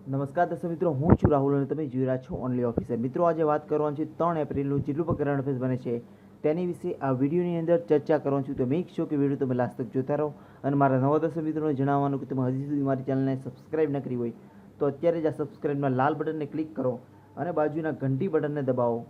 નમસ્કાર દર્શક મિત્રો, હું છું રાહુલ અને તમે જોઈ રહ્યા છો ઓનલી ઓફિસર. મિત્રો, આજે વાત કરવાની છે 3 એપ્રિલનું જેટલું પણ કરંટ અફેર્સ બને છે તેની વિશે આ વિડીયોની અંદર ચર્ચા કરવાની છું. તો મેક શ્યોર કે વિડીયો તમે લાસ્ટ તક જોતા રહો. અને મારા નવા દર્શક મિત્રોને જણાવવાનું કે તમે હજી સુધી મારી ચેનલને સબસ્ક્રાઇબ ન કરી હોય તો અત્યારે જ આ સબસ્ક્રાઇબના લાલ બટનને ક્લિક કરો અને બાજુના ઘંટી બટનને દબાવો,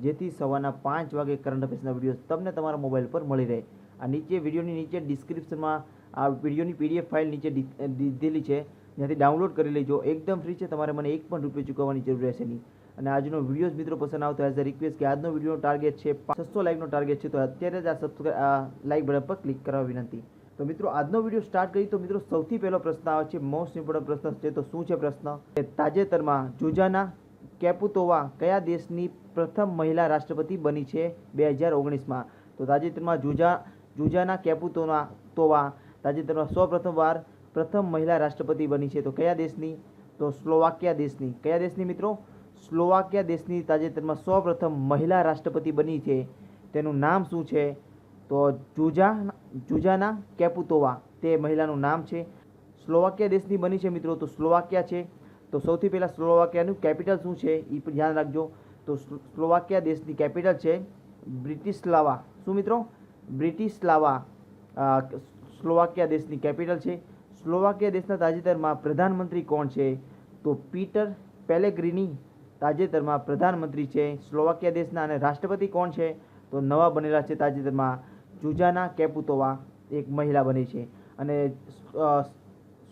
જેથી સવારના 5 વાગે કરંટ અફેર્સના વિડીયો તમને તમારા મોબાઈલ પર મળી રહે. આ નીચે વિડીયોની નીચે ડિસ્ક્રિપ્શનમાં આ વિડીયોની પીડીએફ ફાઇલ નીચે દીધેલી છે, જ્યાંથી ડાઉનલોડ કરી લેજો. એકદમ ફ્રી છે, તમારે મને એક પણ રૂપિયો ચૂકવવાની જરૂર રહેશે નહીં. અને આજનો વિડીયો મિત્રો પસંદ આવતો એઝ અ રિક્વેસ્ટ કે આજનો વિડીયોનો ટાર્ગેટ છે 600 લાઇકનો ટાર્ગેટ છે, તો અત્યારે જ આ લાઇક બટન પર ક્લિક કરવા વિનંતી. તો મિત્રો, આજનો વિડીયો સ્ટાર્ટ કરી તો મિત્રો સૌથી પહેલો પ્રશ્ન આવે છે, મોસ્ટ ઇમ્પોર્ટન્ટ પ્રશ્ન છે. તો શું છે પ્રશ્ન? તાજેતરમાં જુજાના કેપુતોવા કયા દેશની પ્રથમ મહિલા રાષ્ટ્રપતિ બની છે 2019માં? તો તાજેતરમાં જુજાના કેપુતોવા તાજેતરમાં પ્રથમ મહિલા રાષ્ટ્રપતિ બની છે. તો કયા દેશની? તો સ્લોવાકિયા દેશની. કયા દેશની મિત્રો? સ્લોવાકિયા દેશની તાજેતરમાં પ્રથમ મહિલા રાષ્ટ્રપતિ બની છે. તેનું નામ શું છે? તો જુજાના કેપુતોવા તે મહિલાનું નામ છે. સ્લોવાકિયા દેશની બની છે મિત્રો, તો સ્લોવાકિયા છે. તો સૌથી પહેલાં સ્લોવાકિયાનું કેપિટલ શું છે એ પણ ધ્યાન રાખજો. તો સ્લોવાકિયા દેશની કેપિટલ છે બ્રિટિસ્લાવા. શું મિત્રો? બ્રિટિસ્લાવા સ્લોવાકિયા દેશની કેપિટલ છે. સ્લોવાકિયા દેશના તાજેતરમાં પ્રધાનમંત્રી કોણ છે? તો પીટર પેલેગ્રીની તાજેતરમાં પ્રધાનમંત્રી છે સ્લોવાકિયા દેશના. અને રાષ્ટ્રપતિ કોણ છે? તો નવા બનેલા છે તાજેતરમાં જુજાના કેપુતોવા, એક મહિલા બની છે. અને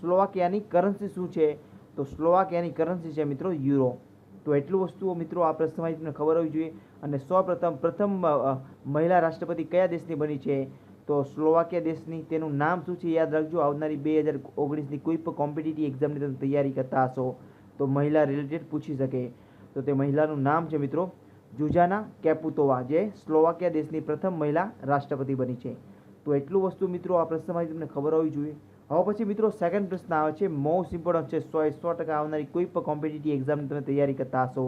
સ્લોવાકિયાની કરન્સી શું છે? તો સ્લોવાકિયાની કરન્સી છે મિત્રો યુરો. તો એટલું વસ્તુઓ મિત્રો આ પ્રશ્નમાં તમને ખબર હોવી જોઈએ. અને પ્રથમ મહિલા રાષ્ટ્રપતિ કયા દેશની બની છે? તો સ્લોવાકિયા દેશની. તેનું નામ શું છે યાદ રાખજો. આવનારી 2019ની કોઈ પણ કોમ્પિટિટિવ એક્ઝામની તમે તૈયારી કરતા હશો તો મહિલા રિલેટેડ પૂછી શકે. તો તે મહિલાનું નામ છે મિત્રો જુજાના કેપુતોવા, જે સ્લોવાકિયા દેશની પ્રથમ મહિલા રાષ્ટ્રપતિ બની છે. તો એટલું વસ્તુ મિત્રો આ પ્રશ્નમાં તમને ખબર હોવી જોઈએ. હવે પછી મિત્રો સેકન્ડ પ્રશ્ન આવે છે, મોસ્ટ ઇમ્પોર્ટન્ટ છે, 100% આવનારી કોઈ પણ કોમ્પિટિટિવ એક્ઝામની તમે તૈયારી કરતા હશો.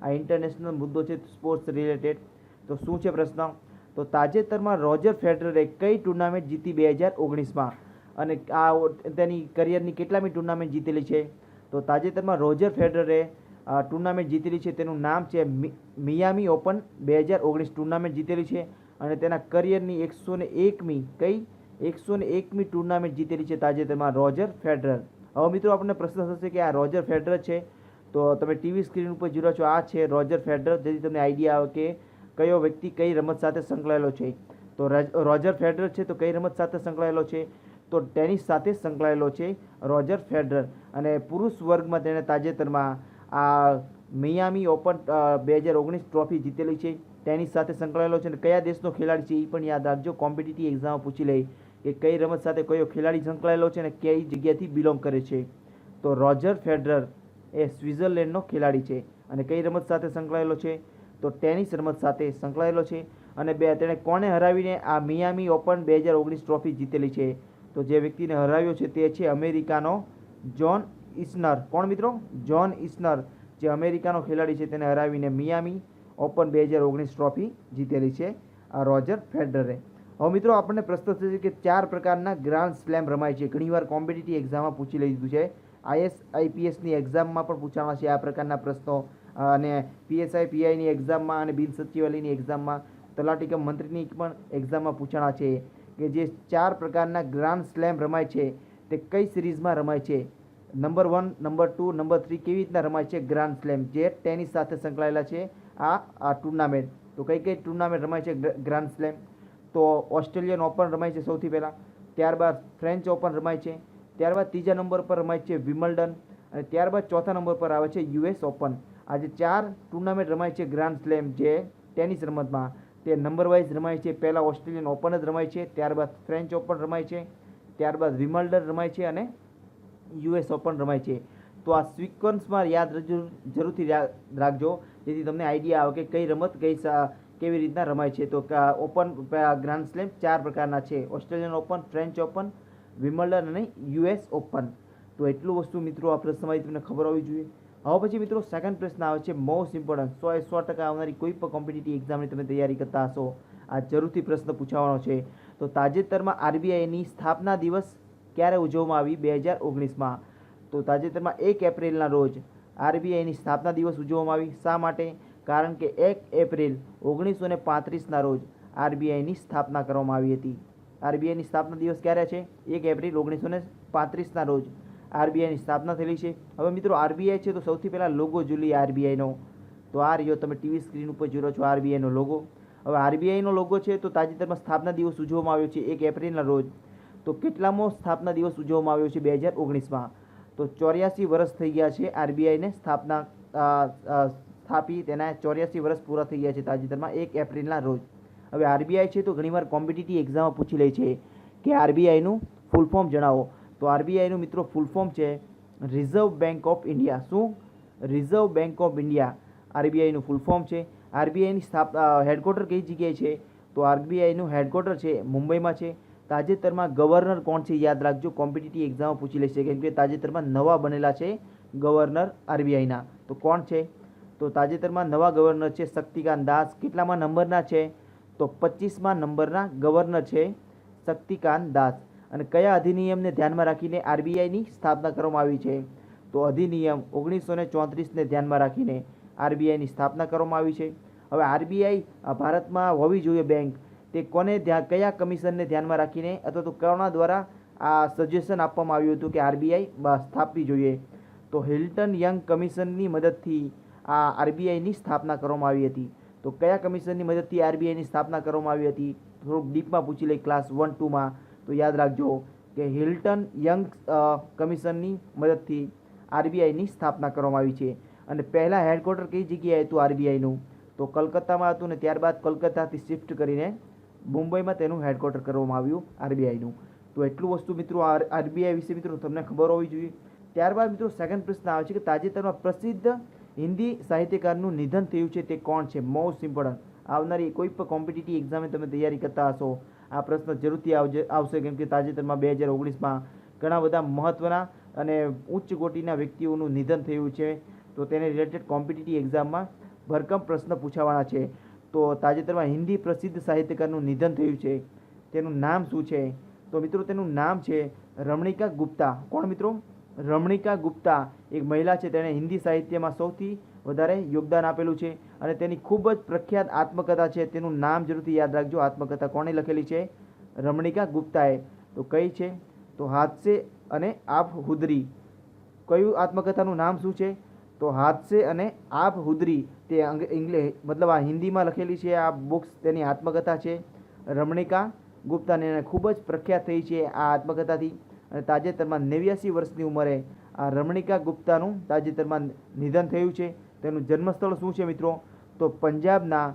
આ ઇન્ટરનેશનલ મુદ્દો છે સ્પોર્ટ્સ રિલેટેડ. તો શું છે પ્રશ્ન? તો તાજેતરમાં રોજર ફેડરરે કઈ ટુર્નામેન્ટ જીતી 2019માં? અને આ તેની કરિયરની કેટલામી ટુર્નામેન્ટ જીતેલી છે? તો તાજેતરમાં રોજર ફેડરરે ટુર્નામેન્ટ જીતેલી છે, તેનું નામ છે મિયામી ઓપન 2019 ટુર્નામેન્ટ જીતેલી છે. અને તેના કરિયરની 101મી ટુર્નામેન્ટ જીતેલી છે તાજેતરમાં રોજર ફેડરર. હવે મિત્રો આપણને પ્રશ્ન થશે કે આ રોજર ફેડરર છે, તો તમે ટીવી સ્ક્રીન ઉપર જોઈ રહ્યા છો, આ છે રોજર ફેડરર, જેથી તમને આઈડિયા આવે કે કયો વ્યક્તિ કઈ રમત સાથે સંકળાયેલો છે. તો રોજર ફેડરર છે તો કઈ રમત સાથે સંકળાયેલો છે? તો ટેનિસ સાથે સંકળાયેલો છે રોજર ફેડરર. અને પુરુષ વર્ગમાં તેણે તાજેતરમાં આ મિયામી ઓપન 2019 ટ્રોફી જીતેલી છે, ટેનિસ સાથે સંકળાયેલો છે. અને કયા દેશનો ખેલાડી છે એ પણ યાદ રાખજો. કોમ્પિટિટિવ એક્ઝામમાં પૂછી લે કે કઈ રમત સાથે કયો ખેલાડી સંકળાયેલો છે અને કઈ જગ્યાથી બિલોંગ કરે છે. તો રોજર ફેડરર એ સ્વિટ્ઝરલેન્ડનો ખેલાડી છે. અને કઈ રમત સાથે સંકળાયેલો છે? તો ટેનિસ રમત સાથે સંકળાયેલો છે. અને તેણે કોને હરાવીને આ મિયામી ઓપન 2019 ટ્રોફી જીતેલી છે? તો જે વ્યક્તિને હરાવ્યો છે તે છે અમેરિકાનો જોન ઇસ્નર. કોણ મિત્રો? જોન ઇસ્નર, જે અમેરિકાનો ખેલાડી છે, તેને હરાવીને મિયામી ઓપન 2019 ટ્રોફી જીતેલી છે આ રોજર ફેડરરે. હવે મિત્રો આપણને પ્રશ્ન થશે કે 4 પ્રકારના ગ્રાન્ડ સ્લેમ રમાય છે. ઘણીવાર કોમ્પિટિટિવ એક્ઝામમાં પૂછી લીધું છે, IAS-IPSની એક્ઝામમાં પણ પૂછાણા છે આ પ્રકારના પ્રશ્નો. અને PSI PIની એક્ઝામમાં અને બિન સચિવાલયની એક્ઝામમાં, તલાટી કમ મંત્રીની પણ એક્ઝામમાં પૂછાણા છે કે જે 4 પ્રકારના ગ્રાન્ડ સ્લેમ રમાય છે તે કઈ સિરીઝમાં રમાય છે? નંબર 1, નંબર 2, નંબર 3 કેવી રીતના રમાય છે ગ્રાન્ડ સ્લેમ, જે ટેનિસ સાથે સંકળાયેલા છે આ ટુર્નામેન્ટ? તો કઈ ટુર્નામેન્ટ રમાય છે ગ્રાન્ડ સ્લેમ? તો ઓસ્ટ્રેલિયન ઓપન રમાય છે સૌથી પહેલાં, ત્યારબાદ ફ્રેન્ચ ઓપન રમાય છે, ત્યારબાદ ત્રીજા નંબર પર રમાય છે વિમલ્ડન, અને ત્યારબાદ ચોથા નંબર પર આવે છે US ઓપન. આ જે 4 ટુર્નામેન્ટ રમાય છે ગ્રાન્ડ સ્લેમ જે ટેનિસ રમતમાં, તે નંબર વાઇઝ રમાય છે. પહેલાં ઓસ્ટ્રેલિયન ઓપન જ રમાય છે, ત્યારબાદ ફ્રેન્ચ ઓપન રમાય છે, ત્યારબાદ વિમલ્ડન રમાય છે અને US ઓપન રમાય છે. તો આ સિક્વન્સમાં જરૂરથી રાખજો, જેથી તમને આઈડિયા આવે કે કઈ રમત કેવી રીતના રમાય છે. તો ઓપન ગ્રાન્ડ સ્લેમ 4 પ્રકારના છે, ઓસ્ટ્રેલિયન ઓપન, ફ્રેન્ચ ઓપન, વિમલ્ડન અને US ઓપન. તો એટલું વસ્તુ મિત્રો આ પ્રશ્નમાં તમને ખબર હોવી જોઈએ. હવે પછી મિત્રો સેકન્ડ પ્રશ્ન આવે છે, મોસ્ટ ઇમ્પોર્ટન્ટ, 100% આવનારી કોઈ પણ કોમ્પિટિટિવ એક્ઝામની તમે તૈયારી કરતા હશો, આ જરૂરથી પ્રશ્ન પૂછવાનો છે. તો તાજેતરમાં RBIની સ્થાપના દિવસ ક્યારે ઉજવવામાં આવી 2019માં? તો તાજેતરમાં 1 એપ્રિલના રોજ આરબીઆઈની સ્થાપના દિવસ ઉજવવામાં આવી. શા માટે? કારણ કે 1 એપ્રિલ 1935ના રોજ આરબીઆઈની સ્થાપના કરવામાં આવી હતી. આરબીઆઈની સ્થાપના દિવસ ક્યારે છે? 1 એપ્રિલ 1935ના રોજ આરબીઆઈની સ્થાપના થયેલી છે. હવે મિત્રો આરબીઆઈ છે તો સૌથી પહેલાં લોગો જોઈએ આરબીઆઈનો. તો આ રહ્યો, તમે ટીવી સ્ક્રીન ઉપર જોઈ રહ્યો છો આરબીઆઈનો લોગો. હવે આરબીઆઈનો લોગો છે તો તાજેતરમાં સ્થાપના દિવસ ઉજવવામાં આવ્યો છે 1 એપ્રિલના રોજ. તો કેટલામો સ્થાપના દિવસ ઉજવવામાં આવ્યો છે 2019માં? તો 84 વર્ષ થઈ ગયા છે આરબીઆઈને સ્થાપી. તેના 84 વર્ષ પૂરા થઈ ગયા છે તાજેતરમાં 1 એપ્રિલના રોજ. હવે આરબીઆઈ છે તો ઘણીવાર કોમ્પિટિટિવ એક્ઝામમાં પૂછી લે છે કે આરબીઆઈનું ફૂલ ફોર્મ જણાવો. તો આરબીઆઈનું મિત્રો ફૂલ ફોર્મ છે રિઝર્વ બેંક ઓફ ઇન્ડિયા. શું? રિઝર્વ બેંક ઓફ ઇન્ડિયા આરબીઆઈનું ફૂલ ફોર્મ છે. આરબીઆઈની હેડક્વાર્ટર કઈ જગ્યાએ છે? તો આરબીઆઈનું હેડક્વાર્ટર છે મુંબઈમાં છે. તાજેતરમાં ગવર્નર કોણ છે? યાદ રાખજો, કોમ્પિટિટિવ એક્ઝામમાં પૂછી લેશે કેમ કે તાજેતરમાં નવા બનેલા છે ગવર્નર આરબીઆઈના. તો કોણ છે? તો તાજેતરમાં નવા ગવર્નર છે શક્તિકાંત દાસ. કેટલામાં નંબરના છે? તો 25મા નંબરના ગવર્નર છે શક્તિકાંત દાસ. અને કયા અધિનિયમને ધ્યાનમાં રાખીને આરબીઆઈની સ્થાપના કરવામાં આવી છે? તો અધિનિયમ 1934ને ધ્યાનમાં રાખીને આરબીઆઈની સ્થાપના કરવામાં આવી છે. હવે આરબીઆઈ ભારતમાં હોવી જોઈએ બેંક, તે કોને કયા કમિશનને ધ્યાનમાં રાખીને અથવા તો કોના દ્વારા આ સજેશન આપવામાં આવ્યું હતું કે આરબીઆઈ સ્થાપવી જોઈએ? તો હિલ્ટન યંગ કમિશનની મદદથી આ આરબીઆઈની સ્થાપના કરવામાં આવી હતી. તો કયા કમિશનની મદદથી આરબીઆઈની સ્થાપના કરવામાં આવી હતી? થોડુંક ડીપમાં પૂછી લઈ ક્લાસ 1-2માં. તો યાદ રાખજો કે હિલ્ટન યંગ કમિશનની મદદથી આરબીઆઈની સ્થાપના કરવામાં આવી છે. અને પહેલાં હેડક્વાર્ટર કઈ જગ્યાએ હતું આરબીઆઈનું? તો કલકત્તામાં હતું ને ત્યારબાદ કલકત્તાથી શિફ્ટ કરીને મુંબઈમાં તેનું હેડક્વાર્ટર કરવામાં આવ્યું આરબીઆઈનું. તો એટલું વસ્તુ મિત્રો આરબીઆઈ વિશે મિત્રો તમને ખબર હોવી જોઈએ. ત્યારબાદ મિત્રો સેકન્ડ પ્રશ્ન આવે છે કે તાજેતરમાં પ્રસિદ્ધ હિન્દી સાહિત્યકારનું નિધન થયું છે તે કોણ છે? Most important. આવનારી કોઈ પણ કોમ્પિટિટિવ એક્ઝામે તમે તૈયારી કરતા હશો આ પ્રશ્ન જરૂરથી આવશે કેમ કે તાજેતરમાં 2019માં ઘણા બધા મહત્ત્વના અને ઉચ્ચ કોટીના વ્યક્તિઓનું નિધન થયું છે. તો તેને રિલેટેડ કોમ્પિટિટિવ એક્ઝામમાં ભરકમ પ્રશ્ન પૂછાવાના છે. તો તાજેતરમાં હિન્દી પ્રસિદ્ધ સાહિત્યકારનું નિધન થયું છે, તેનું નામ શું છે? તો મિત્રો તેનું નામ છે રમણીકા ગુપ્તા. કોણ મિત્રો? રમણીકા ગુપ્તા એક મહિલા છે. તેણે હિન્દી સાહિત્યમાં સૌથી વધારે યોગદાન આપેલું છે અને તેની ખૂબ જ પ્રખ્યાત આત્મકથા છે. તેનું નામ જરૂરથી યાદ રાખજો. આત્મકથા કોણે લખેલી છે? રમણીકા ગુપ્તાએ. તો કઈ છે? તો હાદસે અને આબ હુદરી. કયું આત્મકથાનું નામ શું છે? તો હાદસે અને આબ હુદરી. તે મતલબ આ હિન્દીમાં લખેલી છે આ બુક્સ. તેની આત્મકથા છે. રમણીકા ગુપ્તાને ખૂબ જ પ્રખ્યાત થઈ છે આ આત્મકથાથી. અને તાજેતરમાં 89 વર્ષની ઉંમરે આ રમણીકા ગુપ્તાનું તાજેતરમાં નિધન થયું છે. તેનું જન્મસ્થળ શું છે મિત્રો? તો પંજાબના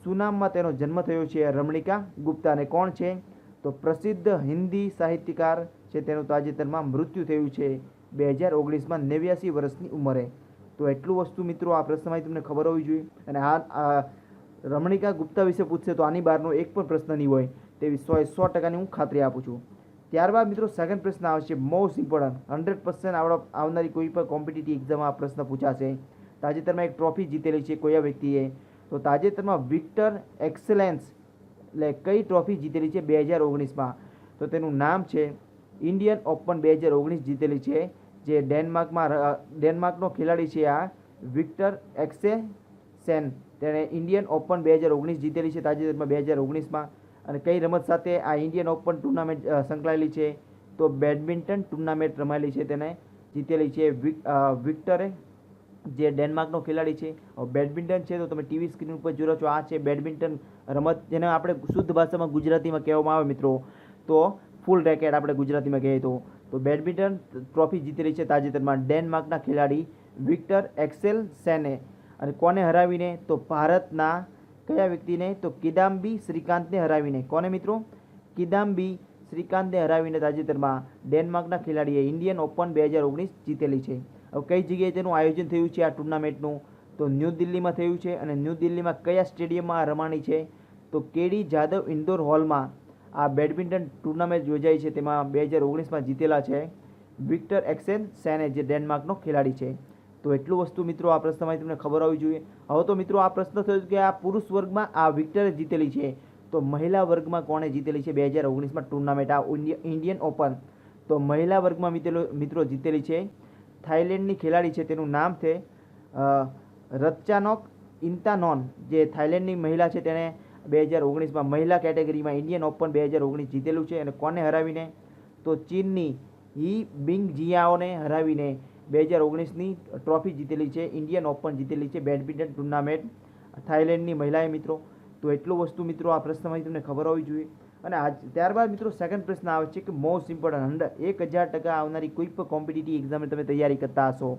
સુનામમાં તેનો જન્મ થયો છે રમણીકા ગુપ્તાને. કોણ છે? તો પ્રસિદ્ધ હિન્દી સાહિત્યકાર છે. તેનું તાજેતરમાં મૃત્યુ થયું છે 2019માં 89 વર્ષની ઉંમરે. તો એટલું વસ્તુ મિત્રો આ પ્રશ્નમાં તમને ખબર હોવી જોઈએ. અને આ રમણીકા ગુપ્તા વિશે પૂછશે તો આની બહારનો એક પણ પ્રશ્ન નહીં હોય તેવી 100% હું ખાતરી આપું છું. ત્યારબાદ મિત્રો સેકન્ડ પ્રશ્ન આવશે મોસ્ટ ઇમ્પોર્ટન્ટ. 100% આવનારી કોઈ પણ કોમ્પિટિટિવ એક્ઝામમાં આ પ્રશ્ન પૂછાશે. તાજેતરમાં એક ટ્રોફી જીતેલી છે કોઈ વ્યક્તિએ. તો તાજેતરમાં વિક્ટર એક્સેલન્સ એટલે કઈ ટ્રોફી જીતેલી છે 2019માં? તો તેનું નામ છે ઇન્ડિયન ઓપન 2019 જીતેલી છે. જે ડેનમાર્કનો ખેલાડી છે આ વિક્ટર એક્સેલસેન. તેણે ઇન્ડિયન ઓપન 2019 જીતેલી છે તાજેતરમાં 2019માં. અને કઈ રમત સાથે આ ઇન્ડિયન ઓપન ટુર્નામેન્ટ સંકળાયેલી છે? તો બેડમિન્ટન ટુર્નામેન્ટ રમાયેલી છે તેને જીતેલી છે વિક્ટરે, જે ડેનમાર્કનો ખેલાડી છે. બેડમિન્ટન છે તો તમે ટીવી સ્ક્રીન ઉપર જોઈ છો આ છે બેડમિન્ટન રમત, જેને આપણે શુદ્ધ ભાષામાં ગુજરાતીમાં કહેવામાં આવે મિત્રો તો ફૂલ રેકેટ આપણે ગુજરાતીમાં કહીએ તો બેડમિન્ટન ટ્રોફી જીતેલી છે તાજેતરમાં ડેનમાર્કના ખેલાડી વિક્ટર એક્સેલસેને. અને કોને હરાવીને? તો ભારતના કયા વ્યક્તિને? તો કિદામ્બી શ્રીકાંતને હરાવીને. કોને મિત્રો? કિદામ્બી શ્રીકાંતને હરાવીને તાજેતરમાં ડેનમાર્કના ખેલાડીએ ઇન્ડિયન ઓપન 2019 જીતેલી છે. હવે કઈ જગ્યાએ તેનું આયોજન થયું છે આ ટુર્નામેન્ટનું? તો ન્યૂ દિલ્હીમાં થયું છે. અને ન્યૂ દિલ્હીમાં કયા સ્ટેડિયમમાં રમાણી છે? તો કેડી જાદવ ઇન્ડોર હોલમાં આ બેડમિન્ટન ટુર્નામેન્ટ યોજાઈ છે. તેમાં 2019માં જીતેલા છે વિક્ટર એક્સેલસેને, જે ડેનમાર્કનો ખેલાડી છે. તો એટલું વસ્તુ મિત્રો આ પ્રશ્નમાં તમને ખબર હોવી જોઈએ. હવે તો મિત્રો આ પ્રશ્ન થયો કે આ પુરુષ વર્ગમાં આ વિક્ટરે જીતેલી છે, તો મહિલા વર્ગમાં કોણે જીતેલી છે 2019માં ટુર્નામેન્ટ આ ઇન્ડિયન ઓપન? તો મહિલા વર્ગમાં મિત્રો જીતેલી છે થાઇલેન્ડની ખેલાડી છે તેનું નામ છે રત્ચાનોક ઇન્તાનોન, જે થાઇલેન્ડની મહિલા છે તેણે 2019માં મહિલા કેટેગરીમાં ઇન્ડિયન ઓપન 2019 જીતેલું છે. અને કોને હરાવીને? તો ચીનની હી બિંગજિયાઓને હરાવીને 2019ની ટ્રોફી જીતેલી છે, ઇન્ડિયન ઓપન જીતેલી છે બેડમિન્ટન ટુર્નામેન્ટ થાઇલેન્ડની મહિલાએ મિત્રો. તો એટલું વસ્તુ મિત્રો આ પ્રશ્નમાંથી તમને ખબર હોવી જોઈએ. અને ત્યારબાદ મિત્રો સેકન્ડ પ્રશ્ન આવે છે કે મોસ્ટ ઇમ્પોર્ટન્ટ 1000% આવનારી કોઈ પણ કોમ્પિટિટિવ એક્ઝામની તમે તૈયારી કરતા હશો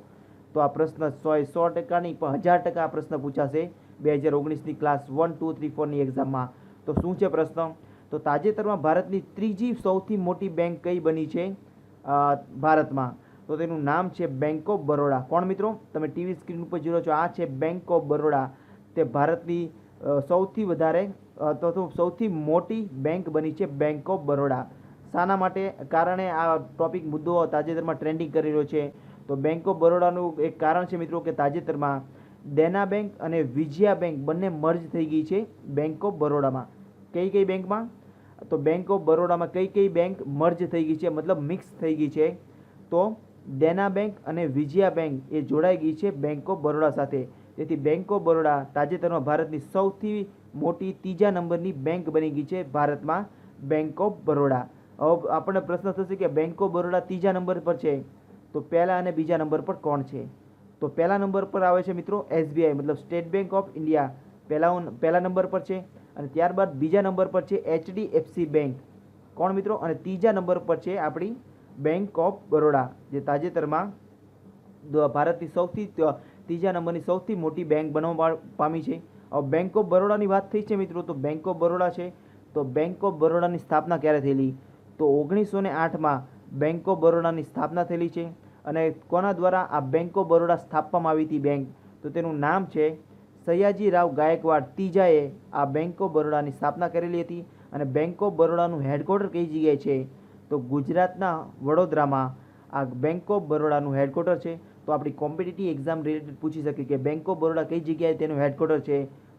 તો આ પ્રશ્ન 100% નહીં પણ 1000% આ પ્રશ્ન પૂછાશે 2019ની ક્લાસ 1, 2, 3, 4ની એક્ઝામમાં. તો શું છે પ્રશ્ન? તો તાજેતરમાં ભારતની ત્રીજી સૌથી મોટી બેંક કઈ બની છે ભારતમાં? તો તેનું નામ છે બેંક ઓફ બરોડા. કોણ મિત્રો? તમે ટીવી સ્ક્રીન ઉપર જોઈ રહ્યો છો, આ છે બેંક ઓફ બરોડા. તે ભારતની સૌથી વધારે તો સૌથી મોટી બેંક બની છે બેંક ઓફ બરોડા. શાના માટે? કારણે આ ટોપિક મુદ્દો તાજેતરમાં ટ્રેન્ડિંગ કરી રહ્યો છે. તો બેંક ઓફ બરોડાનું એક કારણ છે મિત્રો કે તાજેતરમાં દેના બેંક અને વિજયા બેંક બંને મર્જ થઈ ગઈ છે બેંક ઓફ બરોડામાં. કઈ બેંકમાં? તો બેંક ઓફ બરોડામાં કઈ બેંક મર્જ થઈ ગઈ છે, મતલબ મિક્સ થઈ ગઈ છે? તો દેના બેંક અને વિજયા બેંક એ જોડાઈ ગઈ છે બેંક ઓફ બરોડા સાથે. તેથી બેંક ઓફ બરોડા તાજેતરમાં ભારતની સૌથી મોટી ત્રીજા નંબરની બેંક બની ગઈ છે ભારતમાં, બેંક ઓફ બરોડા. હવે આપણને પ્રશ્ન થશે કે બેંક ઓફ બરોડા ત્રીજા નંબર પર છે તો પહેલા અને બીજા નંબર પર કોણ છે? તો પહેલા નંબર પર આવે છે મિત્રો SBI, મતલબ સ્ટેટ બેંક ઓફ ઇન્ડિયા પહેલા નંબર પર છે. અને ત્યારબાદ બીજા નંબર પર છે HDFC બેંક. કોણ મિત્રો? અને ત્રીજા નંબર પર છે આપણી બેંક ઓફ બરોડા, જે તાજેતરમાં ભારતની સૌથી ત્રીજા નંબરની સૌથી મોટી બેંક બનવા પામી છે. હવે બેંક ઓફ બરોડાની વાત થઈ છે મિત્રો, તો બેંક ઓફ બરોડા છે તો બેંક ઓફ બરોડાની સ્થાપના ક્યારે થયેલી? તો 1908માં બેંક ઓફ બરોડાની સ્થાપના થયેલી છે. અને કોના દ્વારા આ બેંક ઓફ બરોડા સ્થાપવામાં આવી હતી બેંક? તો તેનું નામ છે સયાજી રાવ ગાયકવાડ ત્રીજાએ આ બેંક ઓફ બરોડાની સ્થાપના કરેલી હતી. અને બેંક ઓફ બરોડાનું હેડક્વાર્ટર કઈ જગ્યાએ છે? તો ગુજરાતના વડોદરામાં આ બેંક ઓફ બરોડાનું હેડક્વાર્ટર છે. તો આપણી કોમ્પિટિટિવ એક્ઝામ રિલેટેડ પૂછી શકે કે બેંક ઓફ બરોડા કઈ જગ્યાએ તેનું હેડક્વાર્ટર છે?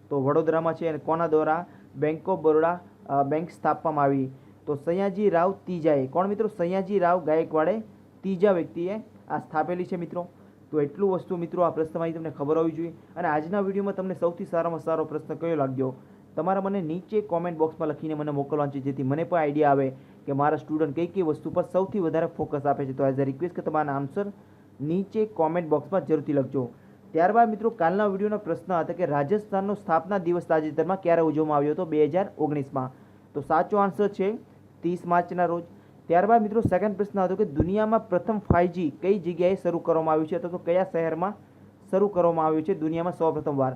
તો વડોદરામાં છે. અને કોના દ્વારા બેંક ઓફ બરોડા બેંક સ્થાપવામાં આવી? તો સયાજી રાવ ત્રીજાએ. કોણ મિત્રો? સયાજી રાવ ગાયકવાડે ત્રીજા વ્યક્તિએ આ સ્થાપેલી છે મિત્રો. તો એટલું વસ્તુ મિત્રો આ પ્રશ્નમાંથી તમને ખબર હોવી જોઈએ. અને આજના વિડીયોમાં તમને સૌથી સારામાં સારો પ્રશ્ન કયો લાગ્યો તમારે મને નીચે કોમેન્ટ બોક્સમાં લખીને મને મોકલવાનું છે, જેથી મને પણ આઈડિયા આવે કે મારા સ્ટુડન્ટ કઈ વસ્તુ પર સૌથી વધારે ફોકસ આપે છે. તો એઝ અ રિક્વેસ્ટ કે તમારા આન્સર નીચે કોમેન્ટ બોક્સમાં જરૂરથી લખજો. ત્યારબાદ મિત્રો કાલના વિડીયોનો પ્રશ્ન હતો કે રાજસ્થાનનો સ્થાપના દિવસ તાજેતરમાં ક્યારે ઉજવવામાં આવ્યો હતો? 2019માં. તો સાચો આન્સર છે 30 માર્ચના રોજ. ત્યારબાદ મિત્રો સેકન્ડ પ્રશ્ન હતો કે દુનિયામાં પ્રથમ 5G કઈ જગ્યાએ શરૂ કરવામાં આવ્યું છે, અથવા તો કયા શહેરમાં શરૂ કરવામાં આવ્યું છે દુનિયામાં સૌપ્રથમ વાર?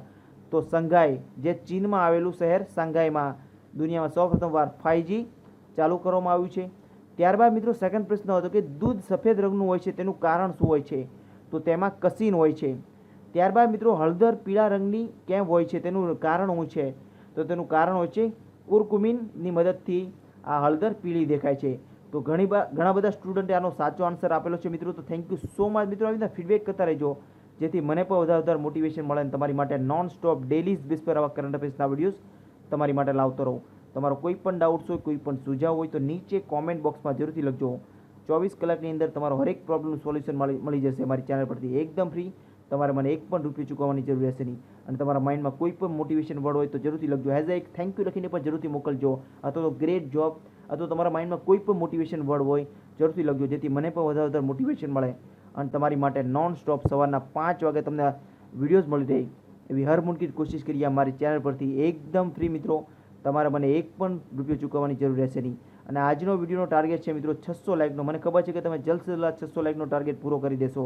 તો સંઘાઈ, જે ચીનમાં આવેલું શહેર સંઘાઈમાં દુનિયામાં સૌપ્રથમ વાર 5G ચાલુ કરવામાં આવ્યું છે. ત્યારબાદ મિત્રો સેકન્ડ પ્રશ્ન હતો કે દૂધ સફેદ રંગનું હોય છે તેનું કારણ શું હોય છે? તો તેમાં કસીન હોય છે. ત્યારબાદ મિત્રો હળદર પીળા રંગની કેમ હોય છે તેનું કારણ શું છે? તો તેનું કારણ હોય છે કુર્કુમિનની મદદથી આ હળદર પીળી દેખાય છે. તો ઘણા બધા સ્ટુડન્ટે આનો સાચો આન્સર આપેલો છે મિત્રો. તો થેન્ક યુ સો મચ મિત્રો. આવી રીતે ફીડબેક કરતા રહેજો જેથી મને પણ વધારે મોટિવેશન મળે અને તમારી માટે નોન સ્ટોપ ડેલી બેઝ પર આવા કરંટ અફેર્સના વિડીયોઝ તમારી માટે લાવતો રહું. તમારો કોઈ પણ ડાઉટ્સ હોય, કોઈ પણ સુઝાવ હોય તો નીચે કોમેન્ટ બોક્સમાં જરૂરથી લખજો. 24 કલાકની અંદર તમારો હરેક પ્રોબ્લેમનું સોલ્યુશન મળી જશે મારી ચેનલ પરથી એકદમ ફ્રી. તમારે મને એક પણ રૂપિયો ચૂકવવાની જરૂર રહેશે નહીં. અને તમારા માઇન્ડમાં કોઈ પણ મોટિવેશન વર્ડ હોય તો જરૂરથી લખજો. એઝ એક થેન્ક યુ લખીને પણ જરૂરથી મોકલજો. અથવા તો ગ્રેટ જોબ અથવા તમારા માઇન્ડમાં કોઈ પણ મોટિવેશન વર્ડ હોય જરૂરથી લખજો, જેથી મને પણ વધારે મોટિવેશન મળે અને તમારી માટે નોન સ્ટોપ સવારના 5 વાગે તમને વિડીયોઝ મળી રહે એવી હર મુમકિન કોશિશ કરીએ મારી ચેનલ પરથી એકદમ ફ્રી મિત્રો. તમારે મને એક પણ રૂપિયો ચૂકવવાની જરૂર રહેશે નહીં. અને આજનો વિડીયોનો ટાર્ગેટ છે મિત્રો 600 લાઇકનો. મને ખબર છે કે તમે જલ્દ સે જલ્દ 600 લાઇકનો ટાર્ગેટ પૂરો કરી દેશો.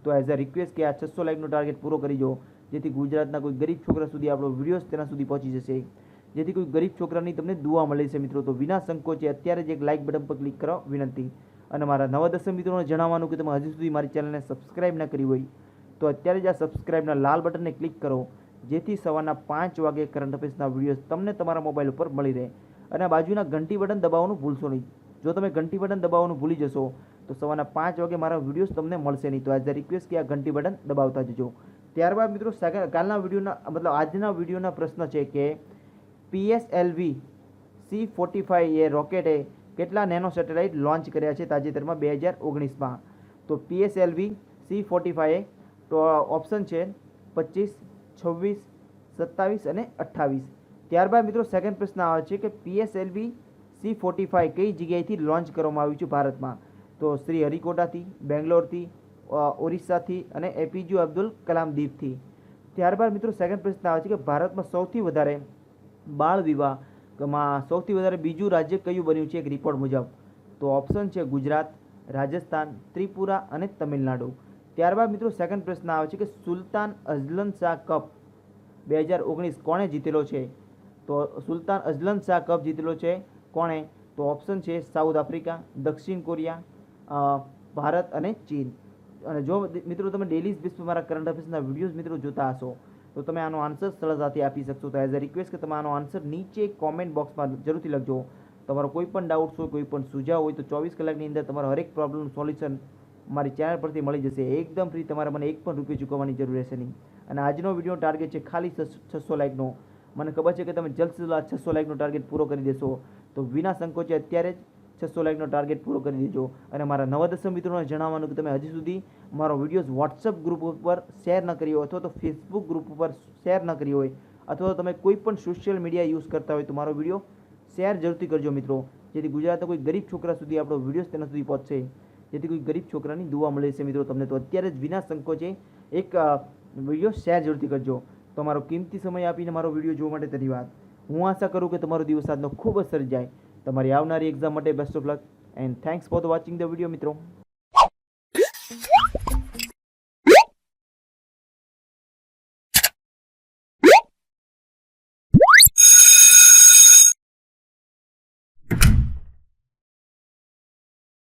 તો એઝ અ રિક્વેસ્ટ કે આ 600 લાઇકનો ટાર્ગેટ પૂરો કરી દો, જેથી ગુજરાતના કોઈ ગરીબ છોકરા સુધી આપણો વિડીયોઝ તેના સુધી પહોંચી જશે, જેથી કોઈ ગરીબ છોકરાની તમને દુઆ મળે છે મિત્રો. તો વિના સંકોચે અત્યારે જ એક લાઇક બટન પર ક્લિક કરો વિનંતી. અને મારા નવા દર્શક મિત્રોને જણાવવાનું કે તમે હજી સુધી મારી ચેનલને સબસ્ક્રાઇબ ન કરી હોય તો અત્યારે જ આ સબસ્ક્રાઇબના લાલ બટનને ક્લિક કરો, જેથી સવારના 5 વાગે કરંટ અફેર્સના વિડીયોઝ તમને તમારા મોબાઈલ ઉપર મળી રહે. અને બાજુના ઘંટી બટન દબાવવાનું ભૂલશો નહીં. જો તમે ઘંટી બટન દબાવવાનું ભૂલી જશો તો સવારના 5 વાગે મારા વિડીયોઝ તમને મળશે નહીં. તો એઝ અ રિક્વેસ્ટ કે આ ઘંટી બટન દબાવતા જજો. ત્યારબાદ મિત્રો કાલના વિડીયોના મતલબ આજના વિડીયોના પ્રશ્ન છે કે PSLV C-45 એ રોકેટે કેટલા નેનો સેટેલાઇટ લોન્ચ કર્યા છે તાજેતરમાં 2019માં? તો PSLV C45 તો ઓપ્શન છે 25, 26, 27 અને 28. ત્યારબાદ મિત્રો સેકન્ડ પ્રશ્ન આવે છે કે PSLV C45 કઈ જગ્યાએથી લોન્ચ કરવામાં આવ્યું છે ભારતમાં? તો શ્રી હરિકોટાથી, બેંગ્લોરથી, ઓરિસ્સાથી અને APJ અબ્દુલ કલામ દ્વીપથી. ત્યારબાદ મિત્રો સેકન્ડ પ્રશ્ન આવે છે કે ભારતમાં સૌથી વધારે બાળ વિવાહમાં સૌથી વધારે બીજું રાજ્ય કયું બન્યું છે એક રિપોર્ટ મુજબ? તો ઓપ્શન છે ગુજરાત, રાજસ્થાન, ત્રિપુરા અને તમિલનાડુ. ત્યારબાદ મિત્રો સેકન્ડ પ્રશ્ન આવે છે કે સુલતાન અઝલન શાહ કપ 2019 કોણે જીતેલો છે? તો સુલતાન અઝલન શાહ કપ જીતેલો છે કોણે? તો ઓપ્શન છે સાઉથ આફ્રિકા, દક્ષિણ કોરિયા, ભારત અને ચીન. અને જો મિત્રો તમે ડેલી બેઝ પર મારા કરંટ અફેર્સના વિડીયોઝ મિત્રો જોતા હશો તો તમે આનો આન્સર સરળતાથી આપી શકશો. તો એઝ અ રિક્વેસ્ટ કે તમે આનો આન્સર નીચે કોમેન્ટ બોક્સમાં જરૂરથી લખજો. તમારો કોઈ પણ ડાઉટ્સ હોય, કોઈ પણ સુઝાવ હોય તો 24 કલાકની અંદર તમારો હરેક પ્રોબ્લેમનું સોલ્યુશન મારી ચેનલ પરથી મળી જશે. એકદમ ફ્રી, તમારે મને એક પણ રૂપિયો ચૂકવવાની જરૂર રહેશે નહીં. અને આજનો વિડીયો ટાર્ગેટ છે ખાલી 600 લાઇકનો. મને ખબર છે કે તમે જલ્દ સે જલ્દ 600 લાઇકનો ટાર્ગેટ પૂરો કરી દેશો. તો વિના સંકોચે અત્યારે જ 600 લાઇકનો ટાર્ગેટ પૂરો કરી દેજો. અને મારા નવા દસમ મિત્રોને જણાવવાનું કે તમે હજી સુધી મારો વિડીયોઝ વોટ્સઅપ ગ્રુપ ઉપર શેર ન કર્યો અથવા તો ફેસબુક ગ્રુપ ઉપર શેર ન કર્યો હોય અથવા તો તમે કોઈ પણ સોશિયલ મીડિયા યુઝ કરતા હોય તો મારો વિડીયો શેર જરૂરથી કરજો મિત્રો, જેથી ગુજરાતના કોઈ ગરીબ છોકરા સુધી આપણો વિડીયોઝ તેના સુધી પહોંચશે, જેથી કોઈ ગરીબ છોકરાની દુઆ મળે છે મિત્રો તમને. તો અત્યારે જ વિના સંકોચે એક વિડીયો શેર જરૂરથી કરજો. તો મારો કિંમતી સમય આપીને મારો વિડીયો જોવા માટે ધન્યવાદ. હું આશા કરું કે તમારો દિવસ આજનો ખૂબ જ સરસ જાય. તમારી આવનારી એક્ઝામ માટે best of luck and thanks for the watching the video મિત્રો.